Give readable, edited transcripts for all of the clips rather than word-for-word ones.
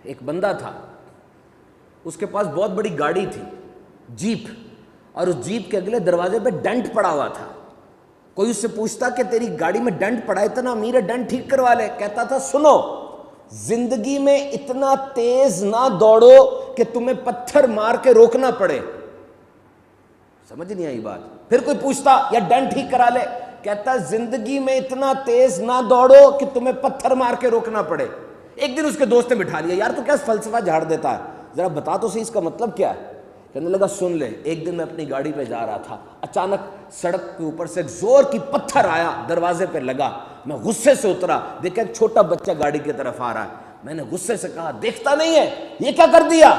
ایک بندہ تھا، اس کے پاس بہت بڑی گاڑی تھی، جیپ، اور اس جیپ کے اگلے دروازے پہ ڈنٹ پڑا ہوا تھا۔ کوئی اس سے پوچھتا کہ تیری گاڑی میں ڈنٹ پڑا ہے، اتنا امیر ہے، ڈنٹ ٹھیک کروا لے۔ کہتا تھا سنو، زندگی میں اتنا تیز نہ دوڑو کہ تمہیں پتھر مار کے روکنا پڑے۔ سمجھ نہیں آئی بات؟ پھر کوئی پوچھتا یا ڈنٹ ٹھیک کرا لے، کہتا زندگی میں اتنا تیز نہ دوڑو کہ تمہیں پتھر مار کے روکنا پڑے۔ ایک دن اس کے دوست نے بٹھا لیا، یار تو کیا فلسفہ جھاڑ دیتا ہے، ذرا بتا تو صحیح اس کا مطلب کیا ہے۔ کہنے لگا سن لے، ایک دن میں اپنی گاڑی پہ جا رہا تھا، اچانک سڑک کے اوپر سے ایک زور کی پتھر آیا، دروازے پہ لگا، میں غصے سے اترا، دیکھا ایک چھوٹا بچہ گاڑی کی طرف آ رہا ہے۔ میں نے غصے سے کہا دیکھتا نہیں ہے یہ کیا کر دیا،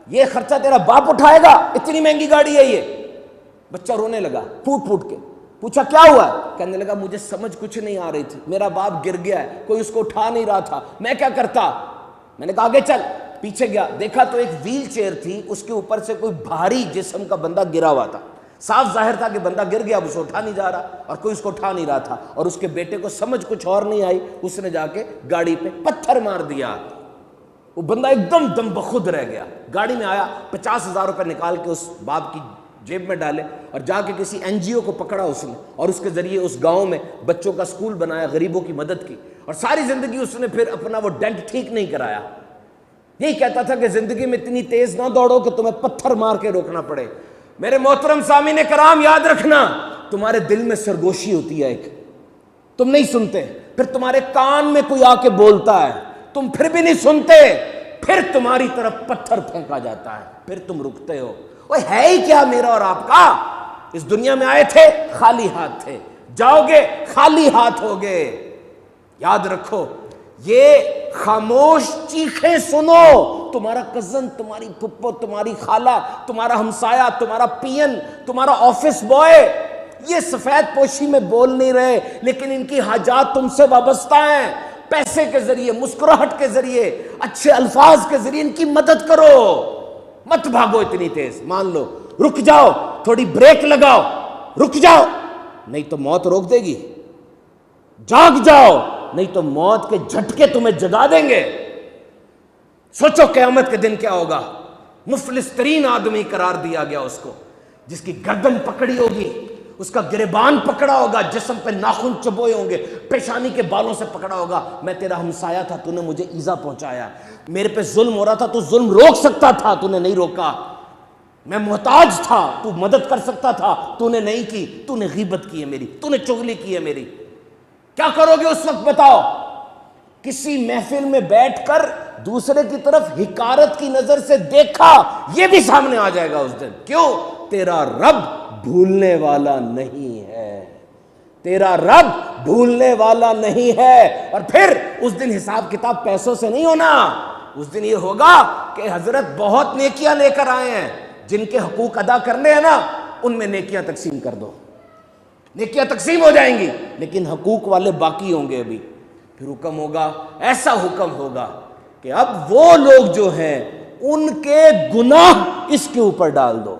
یہ خرچہ تیرا باپ اٹھائے گا، اتنی مہنگی گاڑی ہے یہ۔ بچہ رونے لگا پھوٹ پھوٹ کے۔ پوچھا کیا ہوا ہے؟ کہنے لگا مجھے سمجھ کچھ نہیں آ رہی تھی، میرا باپ گر گیا ہے، کوئی اس کو اٹھا نہیں رہا تھا، میں کیا کرتا۔ میں نے کہا آگے چل۔ پیچھے گیا، دیکھا تو ایک ویل چیئر تھی، اس کے اوپر سے کوئی بھاری جسم کا بندہ گرا ہوا تھا، صاف ظاہر تھا کہ بندہ گر گیا، اب اسے اٹھا نہیں جا رہا اور کوئی اس کو اٹھا نہیں رہا تھا، اور اس کے بیٹے کو سمجھ کچھ اور نہیں آئی، اس نے جا کے گاڑی پہ پتھر مار دیا۔ وہ بندہ ایک دم دم بخود رہ گیا، گاڑی میں آیا، 50,000 روپے نکال کے اس باپ کی جیب میں ڈالے اور جا کے کسی این جی او کو پکڑا اس نے، اور اس کے ذریعے اس گاؤں میں بچوں کا اسکول بنایا، غریبوں کی مدد کی، اور ساری زندگی اس نے پھر اپنا وہ ڈنٹ ٹھیک نہیں کرایا۔ یہی کہتا تھا کہ زندگی میں اتنی تیز نہ دوڑو کہ تمہیں پتھر مار کے روکنا پڑے۔ میرے محترم سامعین کرام، یاد رکھنا، تمہارے دل میں سرگوشی ہوتی ہے ایک، تم نہیں سنتے، پھر تمہارے کان میں کوئی آ کے بولتا ہے، تم پھر بھی نہیں سنتے، پھر تمہاری طرف پتھر پھینکا جاتا ہے، پھر تم رکتے ہو۔ وہ ہے ہی کیا میرا اور آپ کا؟ اس دنیا میں آئے تھے خالی ہاتھ تھے، جاؤ گے خالی ہاتھ ہوگے۔ یاد رکھو، یہ خاموش چیخیں سنو، تمہارا کزن، تمہاری پھپھو، تمہاری خالہ، تمہارا ہمسایہ، تمہارا پی این، تمہارا آفس بوائے، یہ سفید پوشی میں بول نہیں رہے، لیکن ان کی حاجات تم سے وابستہ ہیں۔ پیسے کے ذریعے، مسکراہٹ کے ذریعے، اچھے الفاظ کے ذریعے ان کی مدد کرو۔ مت بھاگو اتنی تیز، مان لو، رک جاؤ، تھوڑی بریک لگاؤ، رک جاؤ، نہیں تو موت روک دے گی۔ جاگ جاؤ، نہیں تو موت کے جھٹکے تمہیں جگا دیں گے۔ سوچو قیامت کے دن کیا ہوگا۔ مفلس ترین آدمی قرار دیا گیا اس کو، جس کی گردن پکڑی ہوگی، اس کا گریبان پکڑا ہوگا، جسم پہ ناخن چبوئے ہوں گے، پیشانی کے بالوں سے پکڑا ہوگا۔ میں تیرا ہمسایہ تھا، تو نے مجھے ایذا پہنچایا، میرے پہ ظلم ہو رہا تھا، تو ظلم روک سکتا تھا، تو نے نہیں روکا۔ میں محتاج تھا، تو مدد کر سکتا تھا، تو نے نہیں کی، تو نے غیبت کی ہے میری، تو نے چغلی کی ہے میری۔ کیا کرو گے اس وقت بتاؤ؟ کسی محفل میں بیٹھ کر دوسرے کی طرف حقارت کی نظر سے دیکھا، یہ بھی سامنے آ جائے گا اس دن۔ کیوں؟ تیرا رب بھولنے والا نہیں ہے، تیرا رب بھولنے والا نہیں ہے۔ اور پھر اس دن حساب کتاب پیسوں سے نہیں ہونا، اس دن یہ ہوگا کہ حضرت بہت نیکیاں لے کر آئے ہیں، جن کے حقوق ادا کرنے ہیں نا، ان میں نیکیاں تقسیم کر دو۔ نیکیاں تقسیم ہو جائیں گی، لیکن حقوق والے باقی ہوں گے ابھی۔ پھر حکم ہوگا، ایسا حکم ہوگا کہ اب وہ لوگ جو ہیں ان کے گناہ اس کے اوپر ڈال دو۔